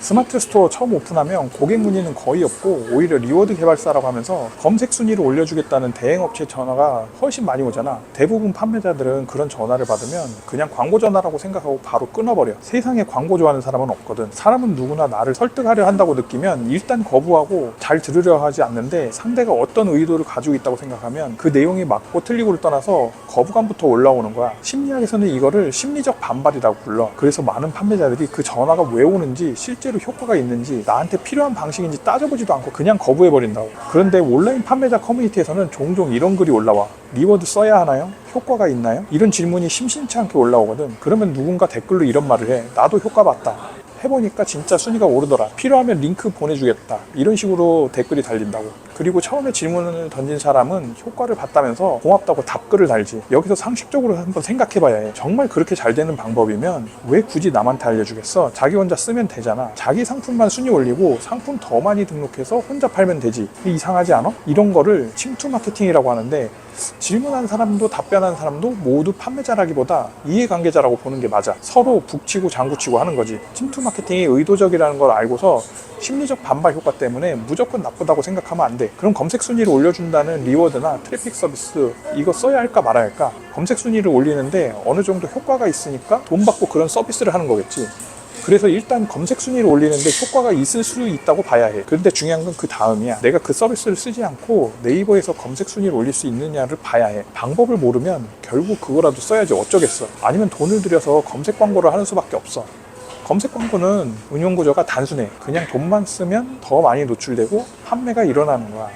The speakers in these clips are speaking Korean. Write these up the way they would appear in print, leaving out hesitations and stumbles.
스마트 스토어 처음 오픈하면 고객 문의는 거의 없고 오히려 리워드 개발사라고 하면서 검색 순위를 올려주겠다는 대행업체 전화가 훨씬 많이 오잖아. 대부분 판매자들은 그런 전화를 받으면 그냥 광고 전화라고 생각하고 바로 끊어버려. 세상에 광고 좋아하는 사람은 없거든. 사람은 누구나 나를 설득하려 한다고 느끼면 일단 거부하고 잘 들으려 하지 않는데, 상대가 어떤 의도를 가지고 있다고 생각하면 그 내용이 맞고 틀리고를 떠나서 거부감부터 올라오는 거야. 심리학에서는 이거를 심리적 반발이라고 불러. 그래서 많은 판매자들이 그 전화가 왜 오는지, 실제로 효과가 있는지, 나한테 필요한 방식인지 따져보지도 않고 그냥 거부해버린다고. 그런데 온라인 판매자 커뮤니티에서는 종종 이런 글이 올라와. 리워드 써야 하나요? 효과가 있나요? 이런 질문이 심심치 않게 올라오거든. 그러면 누군가 댓글로 이런 말을 해. 나도 효과 봤다. 해보니까 진짜 순위가 오르더라. 필요하면 링크 보내주겠다. 이런 식으로 댓글이 달린다고. 그리고 처음에 질문을 던진 사람은 효과를 봤다면서 고맙다고 답글을 달지. 여기서 상식적으로 한번 생각해봐야 해. 정말 그렇게 잘 되는 방법이면 왜 굳이 남한테 알려주겠어? 자기 혼자 쓰면 되잖아. 자기 상품만 순위 올리고 상품 더 많이 등록해서 혼자 팔면 되지. 이상하지 않아? 이런 거를 침투 마케팅이라고 하는데, 질문한 사람도 답변한 사람도 모두 판매자라기보다 이해관계자라고 보는 게 맞아. 서로 북치고 장구치고 하는 거지. 침투 마케팅이 의도적이라는 걸 알고서 심리적 반발 효과 때문에 무조건 나쁘다고 생각하면 안 돼. 그럼 검색 순위를 올려준다는 리워드나 트래픽 서비스, 이거 써야 할까 말아야 할까? 검색 순위를 올리는데 어느 정도 효과가 있으니까 돈 받고 그런 서비스를 하는 거겠지. 그래서 일단 검색 순위를 올리는데 효과가 있을 수 있다고 봐야 해. 그런데 중요한 건 그 다음이야. 내가 그 서비스를 쓰지 않고 네이버에서 검색 순위를 올릴 수 있느냐를 봐야 해. 방법을 모르면 결국 그거라도 써야지 어쩌겠어. 아니면 돈을 들여서 검색 광고를 하는 수밖에 없어. 검색 광고는 운용 구조가 단순해. 그냥 돈만 쓰면 더 많이 노출되고 판매가 일어나는 거야.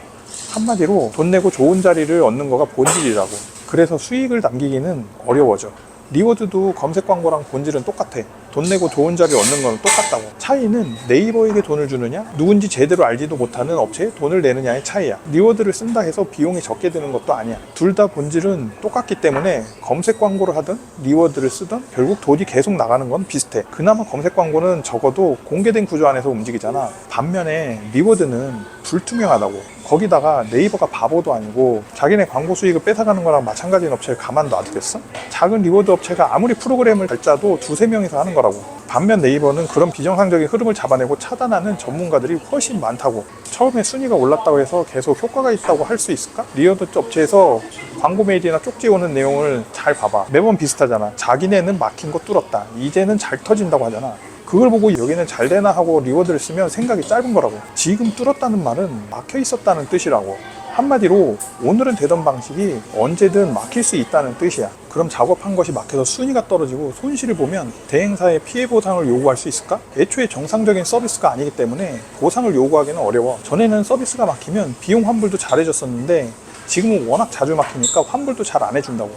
한마디로 돈 내고 좋은 자리를 얻는 거가 본질이라고. 그래서 수익을 남기기는 어려워져. 리워드도 검색 광고랑 본질은 똑같아. 돈 내고 좋은 자리를 얻는 건 똑같다고. 차이는 네이버에게 돈을 주느냐, 누군지 제대로 알지도 못하는 업체에 돈을 내느냐의 차이야. 리워드를 쓴다 해서 비용이 적게 드는 것도 아니야. 둘 다 본질은 똑같기 때문에 검색 광고를 하든 리워드를 쓰든 결국 돈이 계속 나가는 건 비슷해. 그나마 검색 광고는 적어도 공개된 구조 안에서 움직이잖아. 반면에 리워드는 불투명하다고. 거기다가 네이버가 바보도 아니고 자기네 광고 수익을 뺏어가는 거랑 마찬가지인 업체를 가만 놔두겠어? 작은 리워드 업체가 아무리 프로그램을 잘 짜도 두세 명이서 하는 거라고. 반면 네이버는 그런 비정상적인 흐름을 잡아내고 차단하는 전문가들이 훨씬 많다고. 처음에 순위가 올랐다고 해서 계속 효과가 있다고 할 수 있을까? 리워드 업체에서 광고 메일이나 쪽지 오는 내용을 잘 봐봐. 매번 비슷하잖아. 자기네는 막힌 거 뚫었다. 이제는 잘 터진다고 하잖아. 그걸 보고 여기는 잘 되나 하고 리워드를 쓰면 생각이 짧은 거라고. 지금 뚫었다는 말은 막혀 있었다는 뜻이라고. 한마디로 오늘은 되던 방식이 언제든 막힐 수 있다는 뜻이야. 그럼 작업한 것이 막혀서 순위가 떨어지고 손실을 보면 대행사에 피해 보상을 요구할 수 있을까? 애초에 정상적인 서비스가 아니기 때문에 보상을 요구하기는 어려워. 전에는 서비스가 막히면 비용 환불도 잘해줬었는데 지금은 워낙 자주 막히니까 환불도 잘 안 해준다고.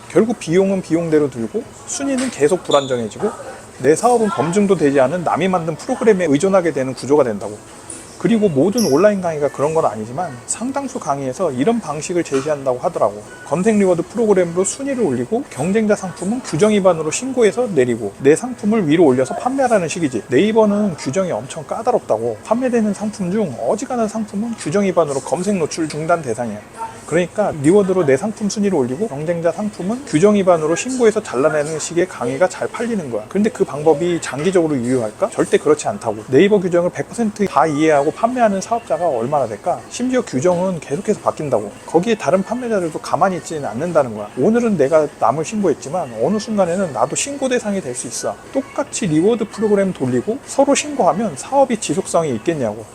결국 비용은 비용대로 들고 순위는 계속 불안정해지고 내 사업은 검증도 되지 않은 남이 만든 프로그램에 의존하게 되는 구조가 된다고. 그리고 모든 온라인 강의가 그런 건 아니지만 상당수 강의에서 이런 방식을 제시한다고 하더라고. 검색 리워드 프로그램으로 순위를 올리고 경쟁자 상품은 규정 위반으로 신고해서 내리고 내 상품을 위로 올려서 판매하라는 식이지. 네이버는 규정이 엄청 까다롭다고. 판매되는 상품 중 어지간한 상품은 규정 위반으로 검색 노출 중단 대상이야. 그러니까 리워드로 내 상품 순위를 올리고 경쟁자 상품은 규정 위반으로 신고해서 잘라내는 식의 강의가 잘 팔리는 거야. 그런데 그 방법이 장기적으로 유효할까? 절대 그렇지 않다고. 네이버 규정을 100% 다 이해하고 판매하는 사업자가 얼마나 될까? 심지어 규정은 계속해서 바뀐다고. 거기에 다른 판매자들도 가만히 있지는 않는다는 거야. 오늘은 내가 남을 신고했지만 어느 순간에는 나도 신고 대상이 될 수 있어. 똑같이 리워드 프로그램 돌리고 서로 신고하면 사업이 지속성이 있겠냐고.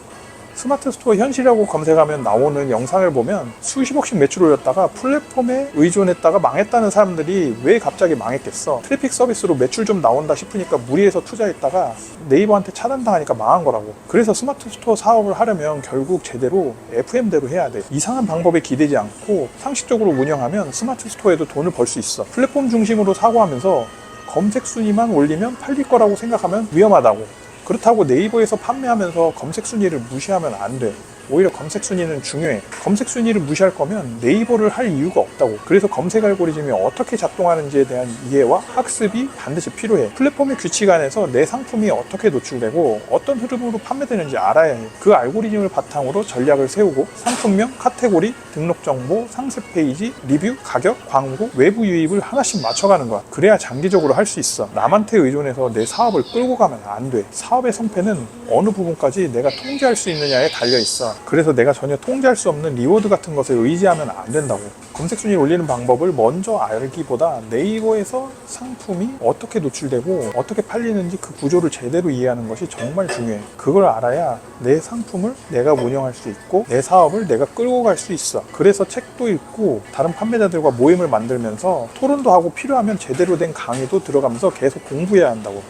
스마트 스토어 현실이라고 검색하면 나오는 영상을 보면 수십억씩 매출 올렸다가 플랫폼에 의존했다가 망했다는 사람들이 왜 갑자기 망했겠어? 트래픽 서비스로 매출 좀 나온다 싶으니까 무리해서 투자했다가 네이버한테 차단당하니까 망한 거라고. 그래서 스마트 스토어 사업을 하려면 결국 제대로 FM대로 해야 돼. 이상한 방법에 기대지 않고 상식적으로 운영하면 스마트 스토어에도 돈을 벌 수 있어. 플랫폼 중심으로 사고하면서 검색 순위만 올리면 팔릴 거라고 생각하면 위험하다고. 그렇다고 네이버에서 판매하면서 검색 순위를 무시하면 안 돼. 오히려 검색 순위는 중요해. 검색 순위를 무시할 거면 네이버를 할 이유가 없다고. 그래서 검색 알고리즘이 어떻게 작동하는지에 대한 이해와 학습이 반드시 필요해. 플랫폼의 규칙 안에서 내 상품이 어떻게 노출되고 어떤 흐름으로 판매되는지 알아야 해. 그 알고리즘을 바탕으로 전략을 세우고 상품명, 카테고리, 등록 정보, 상세 페이지, 리뷰, 가격, 광고, 외부 유입을 하나씩 맞춰가는 거야. 그래야 장기적으로 할 수 있어. 남한테 의존해서 내 사업을 끌고 가면 안 돼. 사업의 성패는 어느 부분까지 내가 통제할 수 있느냐에 달려 있어. 그래서 내가 전혀 통제할 수 없는 리워드 같은 것에 의지하면 안 된다고. 검색 순위 올리는 방법을 먼저 알기보다 네이버에서 상품이 어떻게 노출되고 어떻게 팔리는지 그 구조를 제대로 이해하는 것이 정말 중요해. 그걸 알아야 내 상품을 내가 운영할 수 있고 내 사업을 내가 끌고 갈 수 있어. 그래서 책도 읽고 다른 판매자들과 모임을 만들면서 토론도 하고 필요하면 제대로 된 강의도 들어가면서 계속 공부해야 한다고.